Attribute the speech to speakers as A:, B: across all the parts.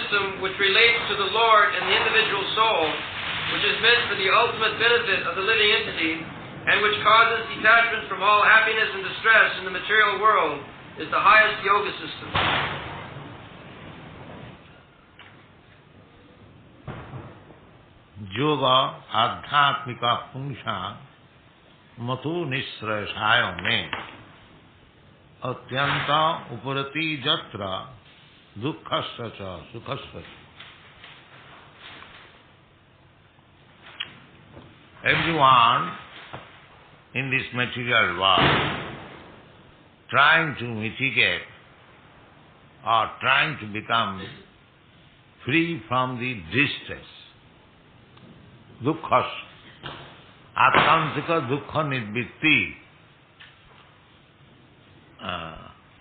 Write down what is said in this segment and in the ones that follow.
A: system which relates to the Lord and the individual soul, which is meant for the ultimate benefit of the living entity, and which causes detachment from all happiness and distress in the material world, is the highest yoga system.
B: Yoga adhyatmika pungsha matu nisrayasayo me atyanta uparati jatra dukkhasya cha sukhasya. Everyone in this material world trying to mitigate or trying to become free from the distress, dukkhas, attantika dukkha nirvitti.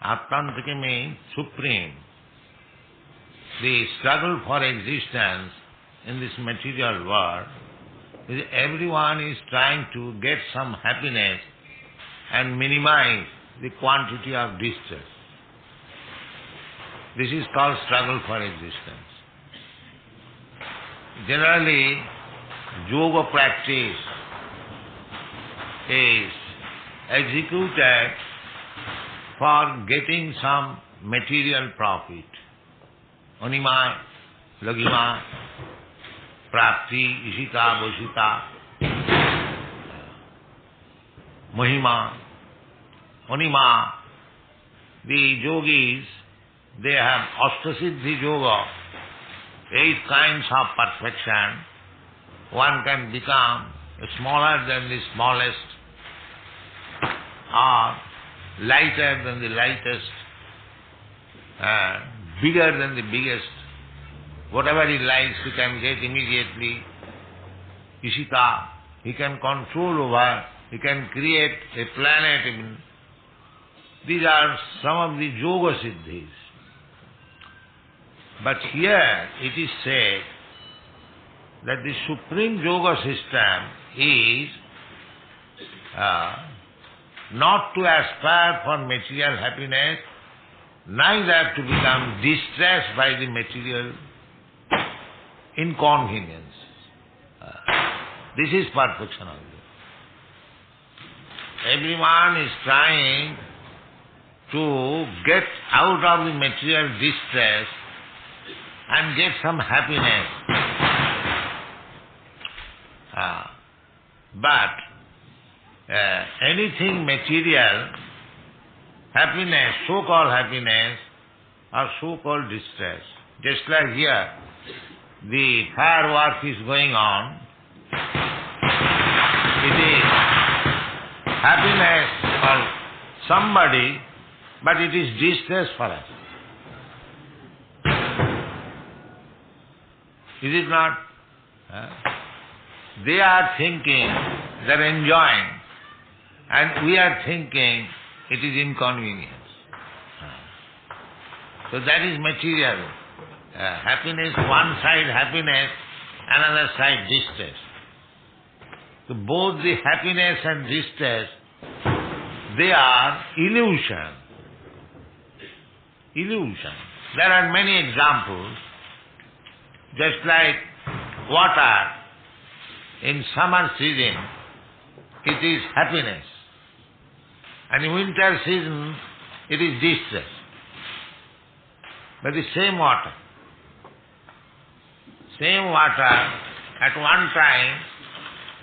B: Attantika means supreme. The struggle for existence in this material world, everyone is trying to get some happiness and minimize the quantity of distress. This is called struggle for existence. Generally, yoga practice is executed for getting some material profit. Anima, lagima, prapti, ishita, boshita, mahima, anima. The yogis, they have Ashtasiddhi yoga, 8 kinds of perfection. One can become smaller than the smallest, or lighter than the lightest, bigger than the biggest. Whatever he likes, he can get immediately. Ishita, he can control over, he can create a planet even. These are some of the yoga siddhis. But here it is said that the supreme yoga system is not to aspire for material happiness, neither to become distressed by the material inconvenience. This is perfection of yoga. Everyone is trying to get out of the material distress and get some happiness. But anything material, happiness, so-called happiness, or so-called distress. Just like here, the firework is going on. It is happiness for somebody, but it is distress for us. Is it not? They are thinking they are enjoying, and we are thinking it is inconvenience. So that is material. Happiness, one side happiness, another side distress. So both the happiness and distress, they are illusion. Illusion. There are many examples. Just like water, in summer season, it is happiness. And in winter season, it is distress. But the same water, at one time,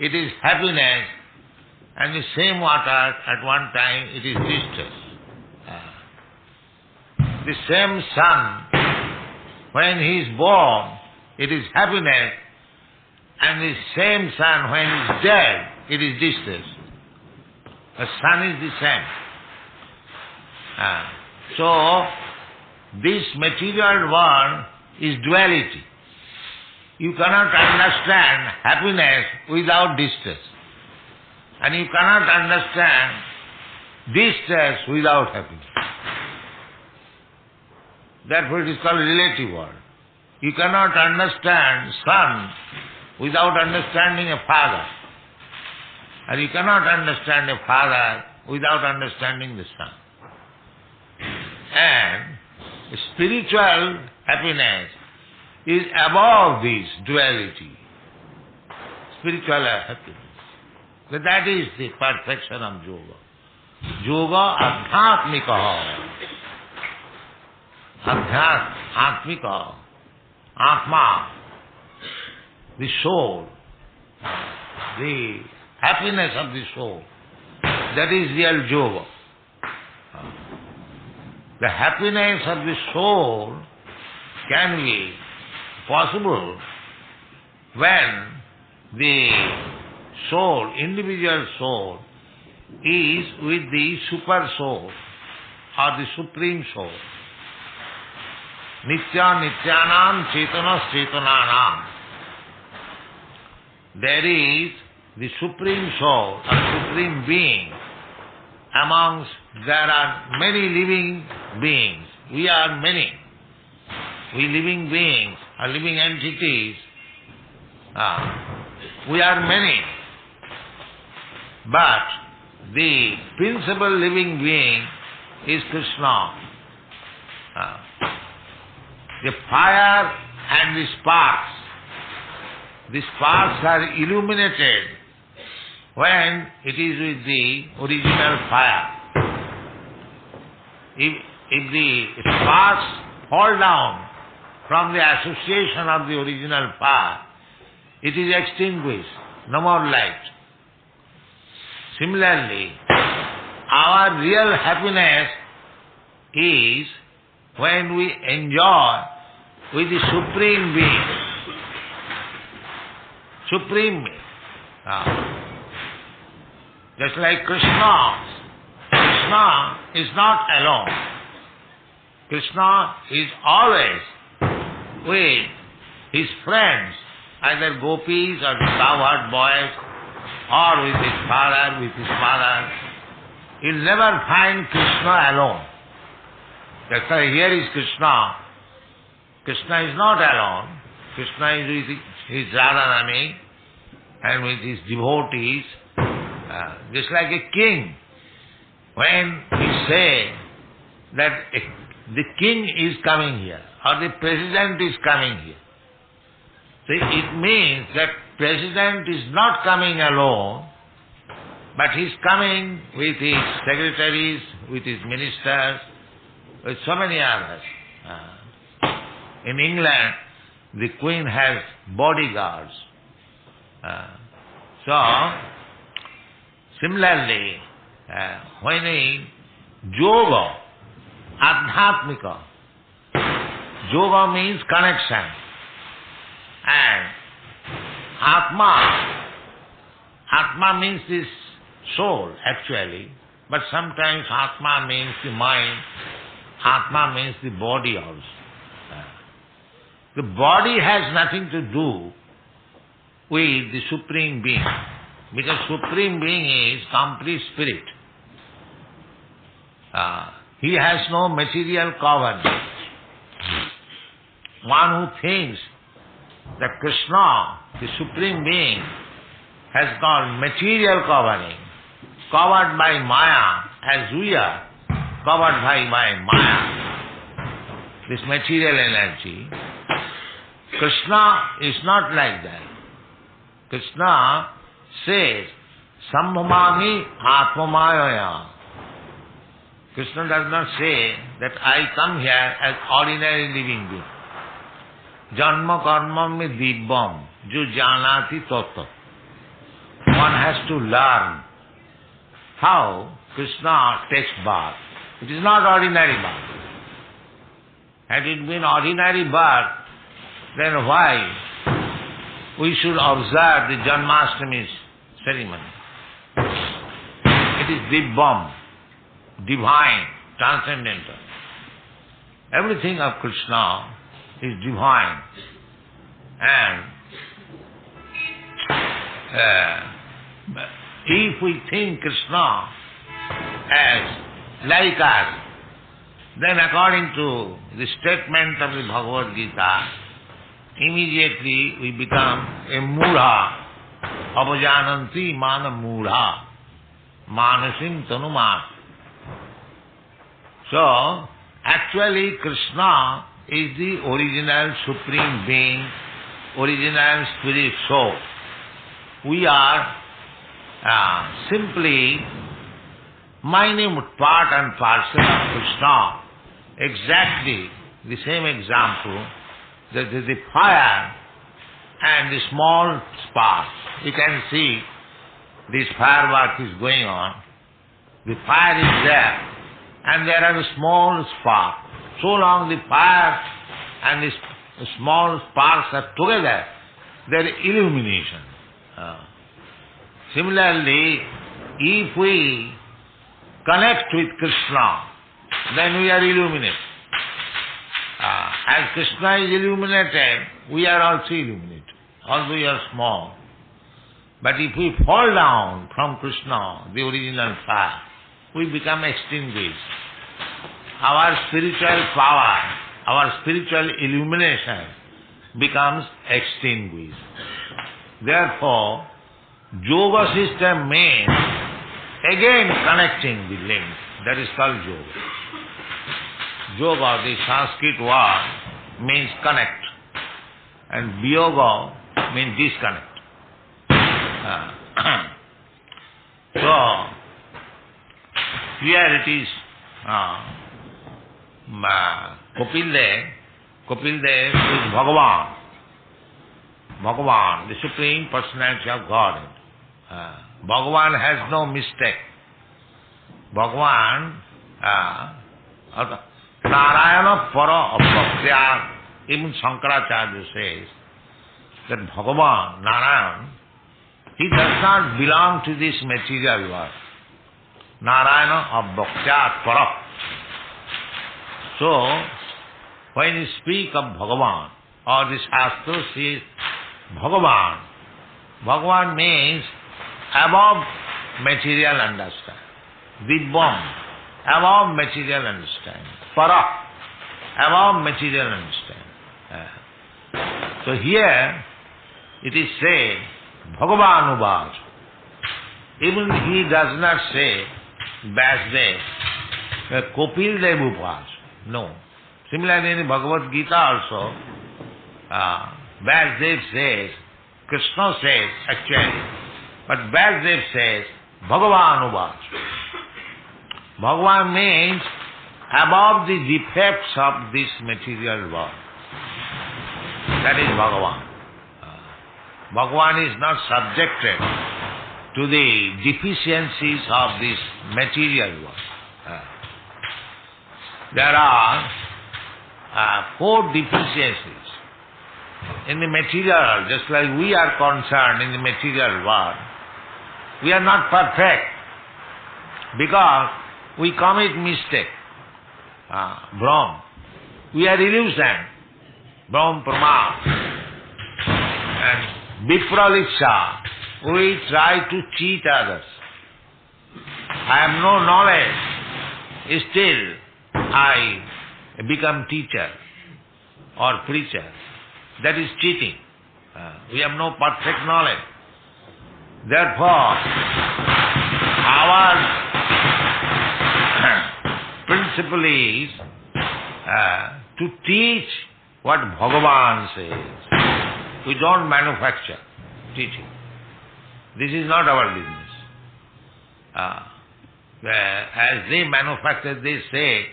B: it is happiness, and the same water, at one time, it is distress. The same sun, when he is born, it is happiness, and the same sun, when he is dead, it is distress. The sun is the same. So, this material world is duality. You cannot understand happiness without distress. And you cannot understand distress without happiness. Therefore it is called relative world. You cannot understand son without understanding a father. And you cannot understand a father without understanding the son. And spiritual happiness is above this duality, spiritual happiness. So that is the perfection of yoga. Yoga adhyatmika. Adhyatmika. Atma. The soul. The happiness of the soul. That is real yoga. The happiness of the soul can be possible when the soul, individual soul, is with the super soul or the supreme soul. Nitya nityanam chetanas chetananam. There is the supreme soul or supreme being. Amongst there are many living beings. We are many. We living beings or living entities. We are many. But the principal living being is Krishna. The fire and the sparks. The sparks are illuminated when it is with the original fire. If the sparks fall down from the association of the original fire, it is extinguished, no more light. Similarly, our real happiness is when we enjoy with the Supreme Being. Supreme Being. Just like Krishna. Krishna is not alone. Krishna is always with his friends, either gopis or the cowherd boys, or with his father, with his mother. You'll never find Krishna alone. That's why here is Krishna. Krishna is not alone. Krishna is with his Radharani and with his devotees. Just like a king. When we say that the king is coming here or the president is coming here, so it means that president is not coming alone, but he is coming with his secretaries, with his ministers, with so many others. In England, the Queen has bodyguards. Similarly, when in yoga, adhyatmika, yoga means connection, and atma means this soul actually, but sometimes atma means the mind, atma means the body also. The body has nothing to do with the Supreme Being, because Supreme Being is complete spirit. He has no material covering. One who thinks that Krishna, the Supreme Being, has got material covering, covered by Maya, as we are covered by Maya, this material energy. Krishna is not like that. Krishna says, Sambhamami Atmamaya. Krishna does not say that I come here as ordinary living being. Janma karma me BOM, jo janati toto. One has to learn how Krishna takes birth. It is not ordinary birth. Had it been ordinary birth, then why we should observe the Janmashtami ceremony? It is BOM, divine, transcendental. Everything of Krishna is divine. And if we think Krishna as like us, then according to the statement of the Bhagavad Gita, immediately we become a mudha. Apajananti mana mudha. Manasim tanumat. So, actually Krishna is the original Supreme Being, original Spirit Soul. We are simply minute part and parcel of Krishna. Exactly the same example, that is the fire and the small spark. You can see this firework is going on. The fire is there and there are small sparks. So long the fire and the small sparks are together, there is illumination. Similarly, if we connect with Krishna, then we are illuminated. As Krishna is illuminated, we are also illuminated, although we are small. But if we fall down from Krishna, the original fire, we become extinguished. Our spiritual power, our spiritual illumination becomes extinguished. Therefore, yoga system means again connecting the link. That is called yoga. Yoga, the Sanskrit word, means connect. And viyoga means disconnect. So, here it is Kapildev is Bhagavan. Bhagavan, the Supreme Personality of Godhead. Bhagavan has no mistake. Bhagavan, Narayana Para Abhaktya, even Shankaracharya says that Bhagavan, Narayan, he does not belong to this material world. Narayana Abhaktya Para. So, when you speak of Bhagavan, or the Shastra says Bhagavan, Bhagavan means above material understanding. The BOM, above material understanding. Para, above material understanding. So here, it is said, Bhagavan Ubaj. Even he does not say, Vyasdev, Kapildev Ubaj. No. Similarly, in the Bhagavad Gita also, Vyasdev says, Krishna says actually, but Vyasdev says, Bhagavan Ubaj. Bhagavan means above the defects of this material world. That is Bhagavan. Bhagavan is not subjected to the deficiencies of this material world. There are 4 deficiencies in the material, just like we are concerned in the material world. We are not perfect because we commit mistake. Brahm. We are illusion. Brahm Pramad. And Vipraliksha. We try to cheat others. I have no knowledge. Still, I become teacher or preacher. That is cheating. We have no perfect knowledge. Therefore, our principle is to teach what Bhagavan says. We don't manufacture teaching. This is not our business. As they manufacture, they say,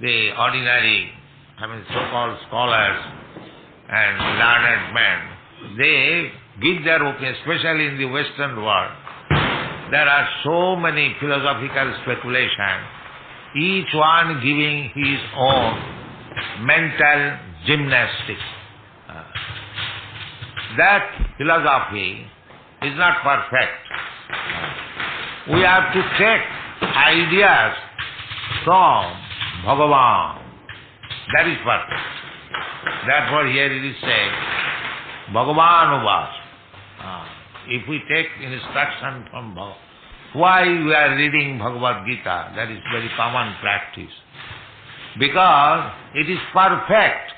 B: the ordinary, so-called scholars and learned men, they give their opinion, especially in the Western world. There are so many philosophical speculations, each one giving his own mental gymnastics. That philosophy is not perfect. We have to take ideas from Bhagavan. That is perfect. Therefore here it is said, Bhagavan Uvas. If we take instruction from Bhagavan, why we are reading Bhagavad Gita? That is very common practice. Because it is perfect.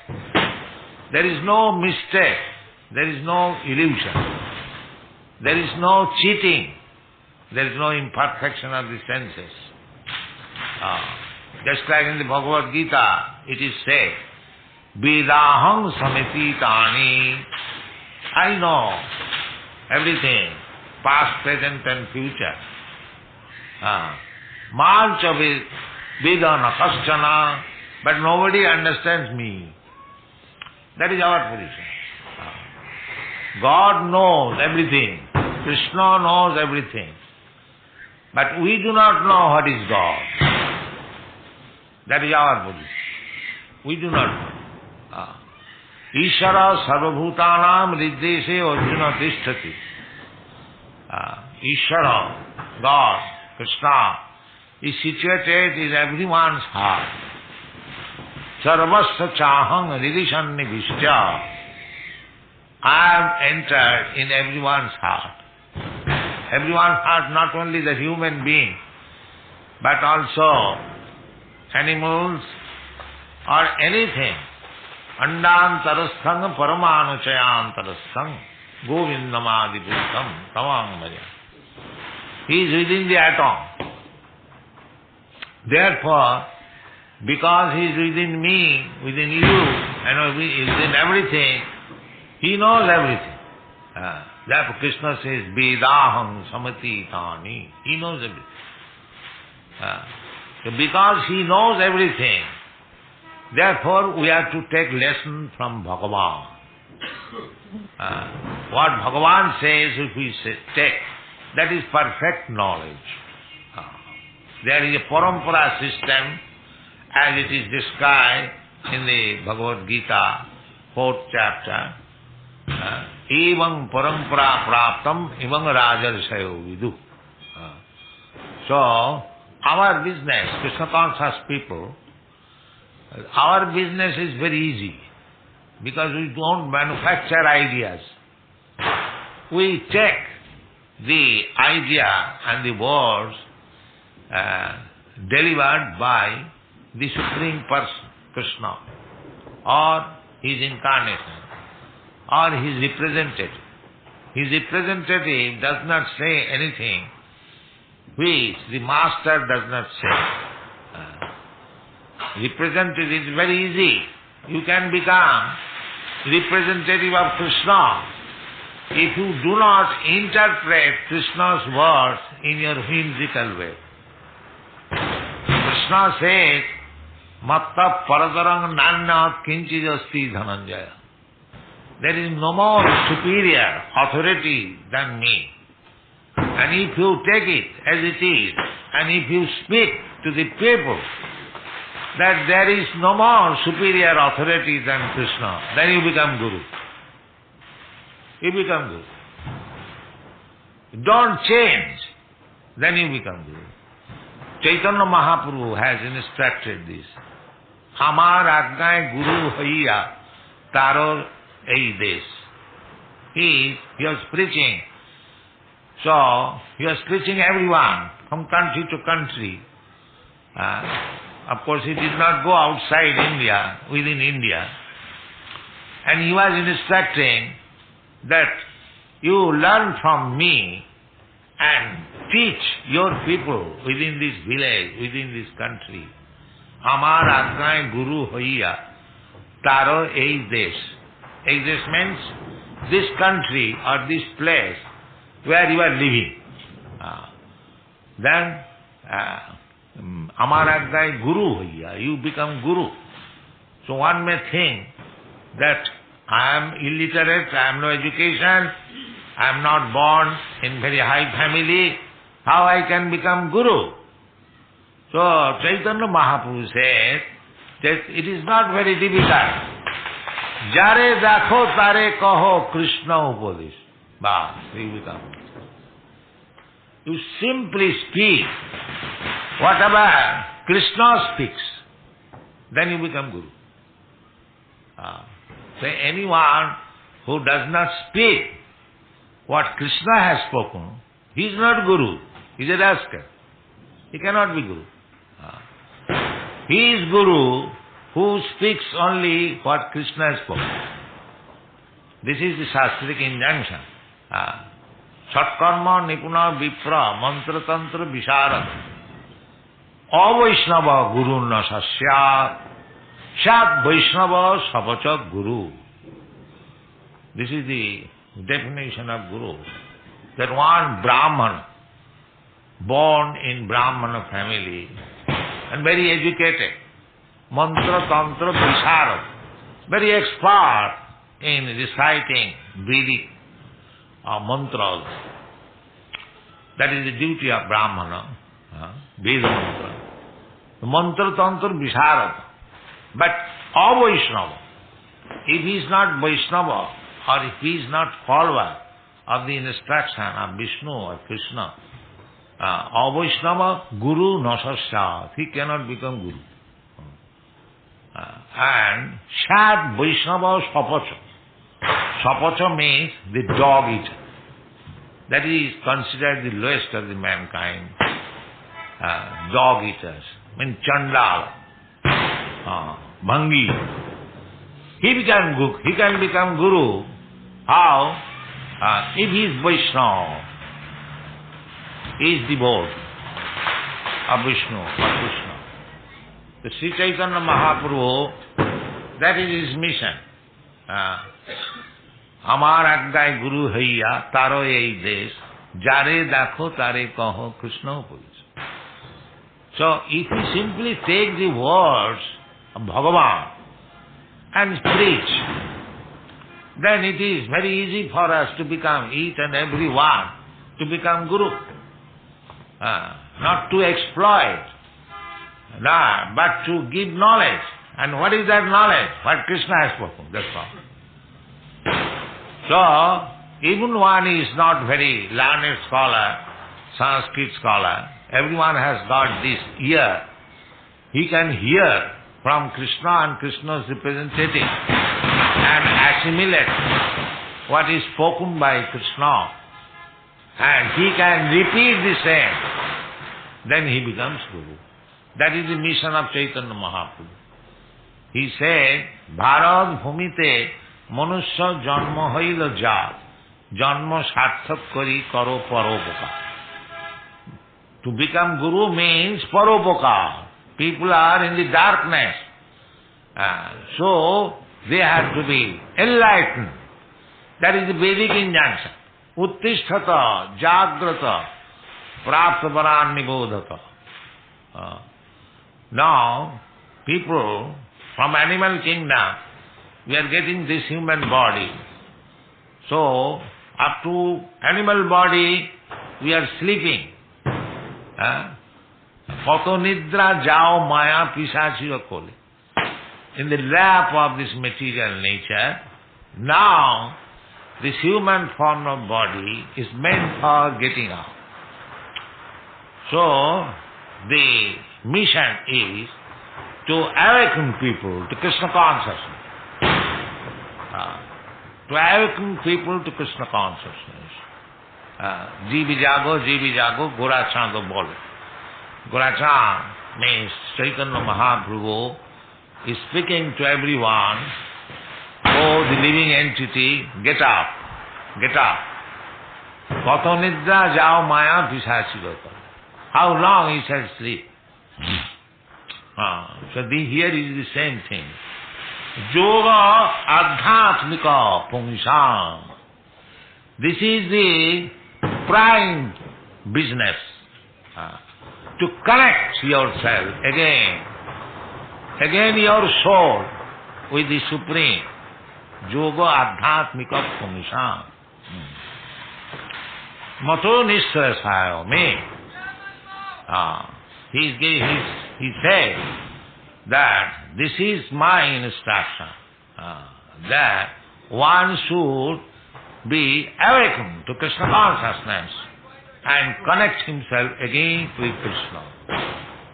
B: There is no mistake. There is no illusion. There is no cheating. There is no imperfection of the senses. Just like in the Bhagavad Gita, it is said Vedaham samititani. I know everything, past, present and future. Malcha vedana kaschana, but nobody understands me. That is our position. God knows everything. Krishna knows everything. But we do not know what is God. That is our position. We do not know. Ishara sarvabhutanam riddeshe arjuna tishtati. Ishara, God, Krishna, is situated in everyone's heart. Sarvasya chahang ridisannivishya. I have entered in everyone's heart. Everyone's heart, not only the human being, but also animals or anything. Andantarasthang paramanuchayantarasthang govindamadi bhutam tamang bhaja. He is within the atom. Therefore, because he is within me, within you, and within everything, he knows everything. Therefore Krishna says, Vedaham samatitani. He knows everything. So because he knows everything, therefore we have to take lesson from Bhagavan. What Bhagavan says, if we take, that is perfect knowledge. There is a parampara system, as it is described in the Bhagavad Gita, 4th chapter. Evam parampara praptam imam rajarsayo vidu. So, our business, Krishna conscious people, our business is very easy because we don't manufacture ideas. We take the idea and the words delivered by the Supreme Person, Krishna, or his incarnation, or his representative. His representative does not say anything which the master does not say. Representative is very easy. You can become representative of Krishna if you do not interpret Krishna's words in your whimsical way. Krishna says, Matta paradarang nanya kinchijasti dhananjaya. There is no more superior authority than me. And if you take it as it is, and if you speak to the people that there is no more superior authority than Krishna, then you become Guru. You become Guru. Don't change, then you become Guru. Chaitanya Mahaprabhu has instructed this. Amar ajnaye Guru haiya taror ei des. He was preaching. So, he was preaching everyone from country to country. Of course, he did not go outside India, within India. And he was instructing that you learn from me and teach your people within this village, within this country. Amar ajnaye Guru haiya taro ei des. Ei des means this country or this place where you are living. Then Amar ajnaye Guru haiya, you become Guru. So one may think that I am illiterate, I have no education, I am not born in very high family, how I can become Guru? So Chaitanya Mahaprabhu says that it is not very difficult. Jare dakho tare kaho Krishna upadesh. Bas, you become. You simply speak whatever Krishna speaks, then you become Guru. So anyone who does not speak what Krishna has spoken, he is not Guru. He is a rascal. He cannot be Guru. He is Guru who speaks only what Krishna has spoken. This is the Shastric injunction. Satkarma nipuna vipra mantra tantra visharad avaishnava gurunna sasyat Shat Vaishnava Sapacha Guru. This is the definition of Guru. That one Brahman, born in Brahmana family and very educated, mantra, tantra, visharad, very expert in reciting Vedic mantras. That is the duty of Brahmana, Veda mantra. The mantra, tantra, visharad. But Vaishnava, if he is not Vaishnava or if he is not follower of the instruction of Vishnu or Krishna, Vaishnava Guru Nasasya, he cannot become Guru. And Shad Vaishnava Sapacha. Sapacha means the dog eater. That is considered the lowest of the mankind. Dog eaters. I mean Chandala. Bhangi. He can become Guru. How? If he is Vaishnava, he is devoted of Vishnu or Krishna. The Sri Chaitanya Mahaprabhu, that is his mission. Amar agnay Guru haiya taro ei desh, jare dakho tare kaho Krishna purush. So if we simply take the words of Bhagavan and preach, then it is very easy for us to become, each and every one, to become Guru. Not to exploit, but to give knowledge. And what is that knowledge? What Krishna has spoken, that's all. So, even one is not very learned scholar, Sanskrit scholar, everyone has got this ear. He can hear from Krishna and Krishna's representative and assimilate what is spoken by Krishna. And he can repeat the same. Then he becomes Guru. That is the mission of Chaitanya Mahaprabhu. He said, Bharat Bhumite Manusya Janma Haila Jat Janma Sarthak Kari Karo Paropoka. To become Guru means Paropoka. People are in the darkness. So they have to be enlightened. That is the Vedic injunction. Uttisthata, Jagrata, Praptavaran Nibodhata. Now, people from animal kingdom, we are getting this human body. So, up to animal body, we are sleeping. Koto nidra jao maya pisachira kole. In the lap of this material nature, now this human form of body is meant for getting out. So, the mission is to awaken people to Krishna consciousness. To awaken people to Krishna consciousness. Jivi jago, Gora Chando bolo. Gora Chand means Chaitanya Mahaprabhu is speaking to everyone, oh, the living entity, get up, get up. Koto nidra jao maya pisachigata. How long he shall sleep? So here is the same thing. Yoga adhyatmika pungsam. This is the prime business. To connect yourself again your soul with the Supreme. Yoga adhyatmika pungsam. Mato nisrasayo me. He said that this is my instruction, that one should be awakened to Krishna consciousness and connect himself again with Krishna.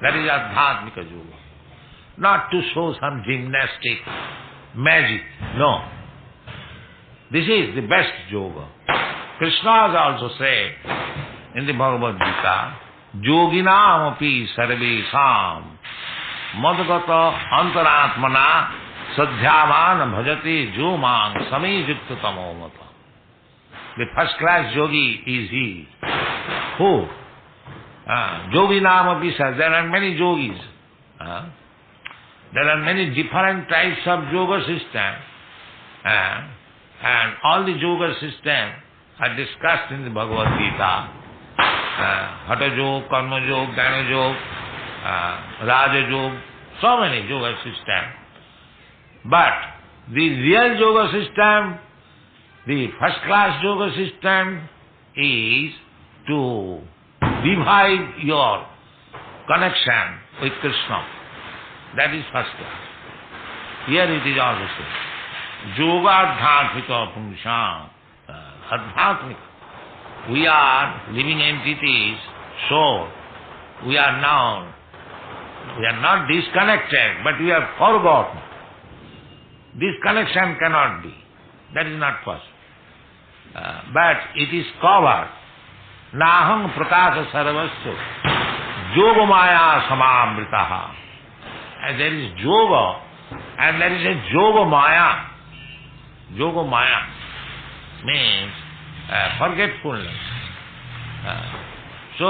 B: That is Adhyatmika Yoga. Not to show some gymnastic magic, no. This is the best yoga. Krishna has also said in the Bhagavad Gita, Yoginam api sarvesam madgata antaratmana sadhyavan bhajati jomang samijukta tamomata. The first class yogi is he. Who? Yoginam api sarvesam. There are many yogis. There are many different types of yoga system, and all the yoga system are discussed in the Bhagavad Gita. Hatha Yoga, Karma Yoga, Jnana Yoga, Raja Yoga, so many yoga systems. But the real yoga system, the first class yoga system is to revive your connection with Krishna. That is first class. Here it is also said. Yoga adhyatmika pumsam. Adhyatmika. We are living entities, soul. We are now, we are not disconnected, but we are forgotten. This connection cannot be. That is not possible. But it is covered. Naham prakasha sarvasya yoga maya samamritaha. And there is yoga and there is a yoga maya. Yoga maya means forgetfulness. So,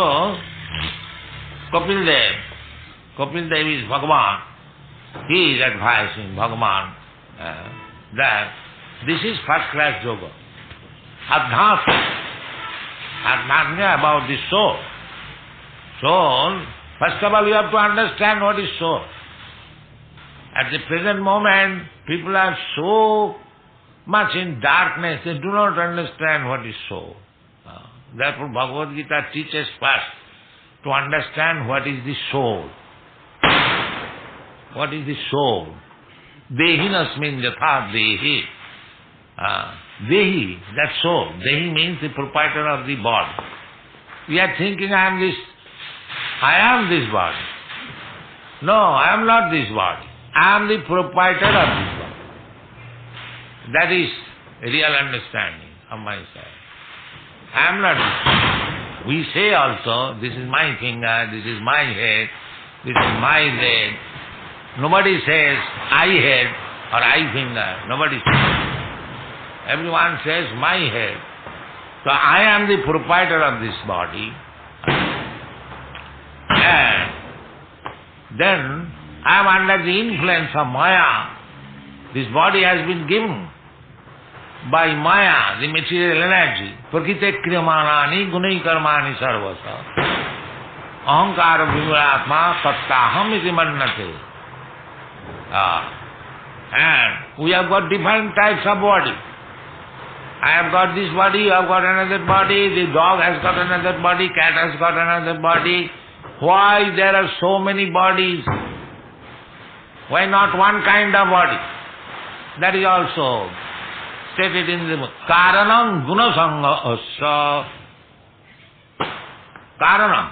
B: Kapil Dev is Bhagavan. He is advising Bhagavan that this is first class yoga. Adhyatma about the soul. Soul, first of all you have to understand what is soul. At the present moment, people are so much in darkness, they do not understand what is soul. Therefore Bhagavad Gita teaches first to understand what is the soul. What is the soul? Dehinasmin yatha dehi. Dehi, that soul. Dehi means the proprietor of the body. We are thinking I am this body. No, I am not this body. I am the proprietor of this body. That is real understanding of my side. I am not this. We say also, this is my finger, this is my head, this is my leg. Nobody says I head or I finger. Nobody says. Everyone says my head. So I am the proprietor of this body. And then I am under the influence of Maya. This body has been given by Maya, the material energy. Prakrite kriyamanani gunai karmani sarvasa. Ahankara vimuratma tattaham iti mannate. And we have got different types of body. I have got this body, you have got another body, the dog has got another body, cat has got another body. Why there are so many bodies? Why not one kind of body? That is also stated in the Karanam Gunasanga Asa. Karanam.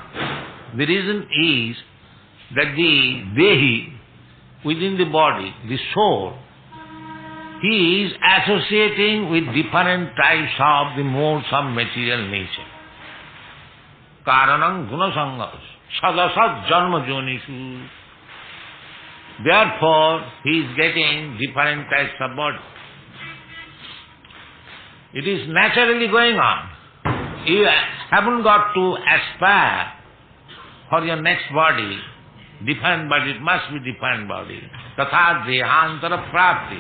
B: The reason is that the Dehi, within the body, the soul, he is associating with different types of the modes of material nature. Karanam Gunasanga Sadasat Janma Jonishu. Therefore, he is getting different types of body. It is naturally going on. You haven't got to aspire for your next body, different body, it must be different body. Tatha dehantara prapti.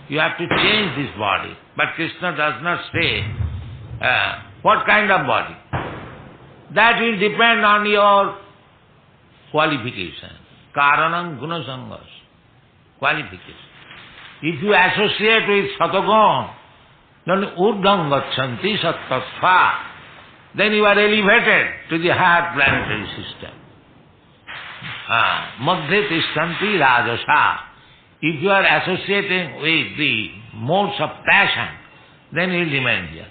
B: You have to change this body. But Krishna does not say what kind of body. That will depend on your qualification. Karanam gunasangas. Qualification. If you associate with Satagon, then urdham gachanti sattasva, then you are elevated to the higher planetary system. Madhya tishtanti rajasa. If you are associating with the modes of passion, then you will remain here.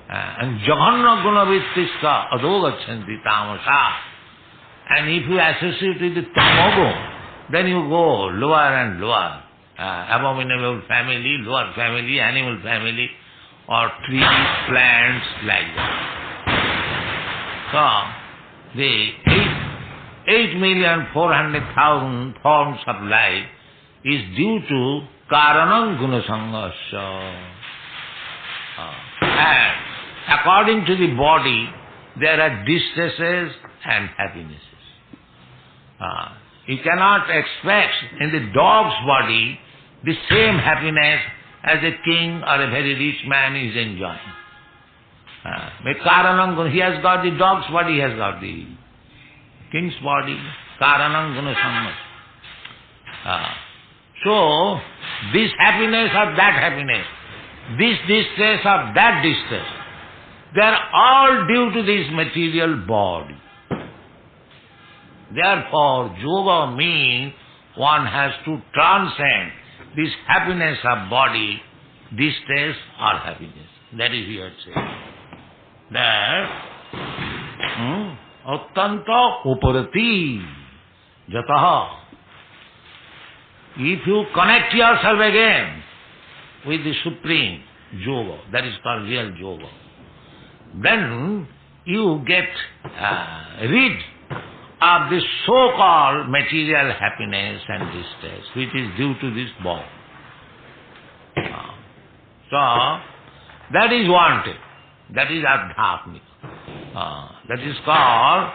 B: And jaganna gunavittischa adogachanti tamasa. And if you associate with the tamogun, then you go lower and lower. Abominable family, lower family, animal family, or trees, plants, like that. So, the 8,400,000 forms of life is due to Karanam Gunasangasya. And according to the body, there are distresses and happinesses. You cannot expect in the dog's body the same happiness as a king or a very rich man is enjoying. He has got the dog's body, he has got the king's body. Karanam guna sammas. So, this happiness or that happiness, this distress or that distress, they are all due to this material body. Therefore, yoga means one has to transcend this happiness of body, distress or happiness. That is here said. That attanta uparati jataha. If you connect yourself again with the Supreme Yoga, that is called real Yoga, then you get rid of this so-called material happiness and distress which is due to this body. So, that is wanted. That is adhyatmik. That is called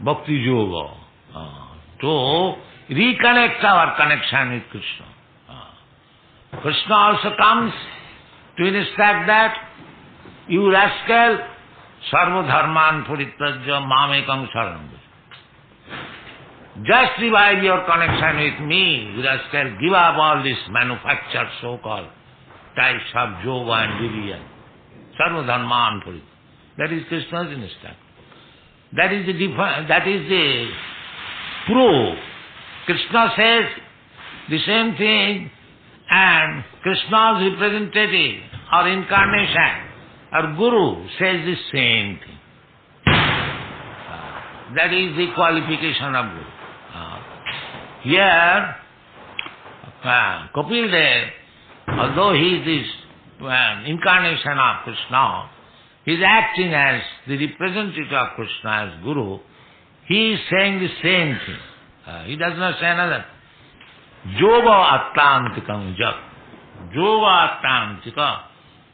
B: bhakti yoga. To reconnect our connection with Krishna. Krishna also comes to instruct that, you rascal, sarva dharman parityajya mamekam sharanam. Just revive your connection with me, you rascal, give up all this manufactured so-called types of yoga and division. Sarva dharman parityajya. That is Krishna's instruction. That is the proof. Krishna says the same thing, and Krishna's representative or incarnation or Guru says the same thing. That is the qualification of Guru. Here, Kapil Dev, although he is this incarnation of Krishna, he is acting as the representative of Krishna as Guru. He is saying the same thing. He does not say another. Yoga attantikam jat. Yoga attantika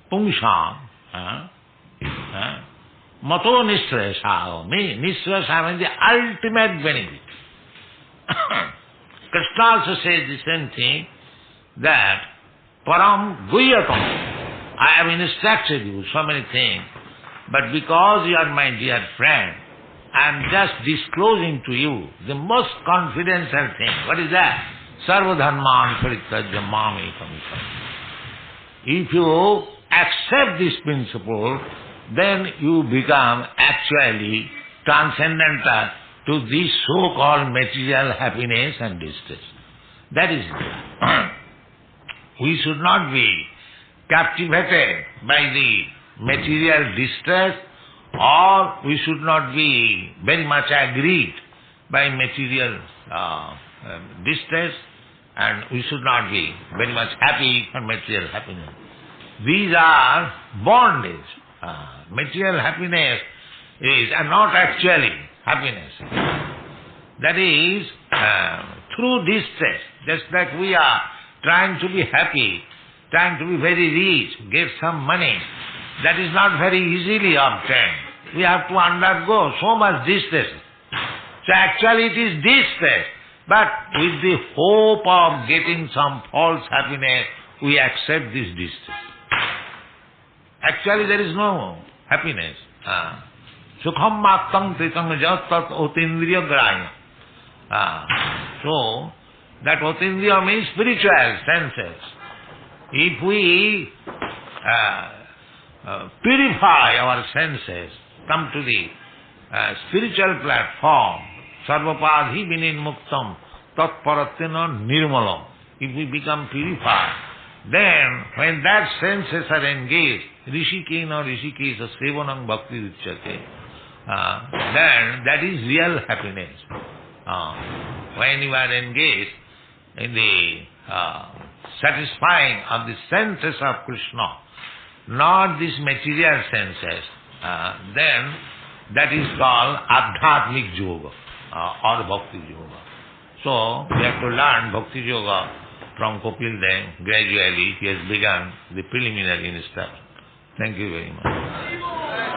B: pungsam. Mato nisresa. Nisresa means the ultimate benefit. Krishna also says the same thing, that param guyatam. I have instructed you so many things, but because you are my dear friend, I am just disclosing to you the most confidential thing. What is that? Sarva dharman parityajya mamekam sharanam. If you accept this principle, then you become actually transcendental to this so-called material happiness and distress. That is it. We should not be captivated by the material distress, or we should not be very much aggrieved by material distress, and we should not be very much happy for material happiness. These are bondage. Material happiness is not actually happiness. That is through distress. Just like we are trying to be happy, trying to be very rich, get some money, that is not very easily obtained. We have to undergo so much distress. So actually it is distress, but with the hope of getting some false happiness, we accept this distress. Actually there is no happiness. Sukham mattam tritam jat tat otindriya graya. So, that otindriya means spiritual senses. If we purify our senses, come to the spiritual platform, sarvapadhi vininmuktam tatparatyana nirmalam. If we become purified, then when that senses are engaged, rishikena rishikesa sevanam bhakti uchyate, then that is real happiness. When you are engaged in the satisfying of the senses of Krishna, not these material senses, then that is called adhyatmik yoga or bhakti yoga. So we have to learn bhakti yoga from Kapil Dev. Gradually he has begun the preliminary instruction. Thank you very much.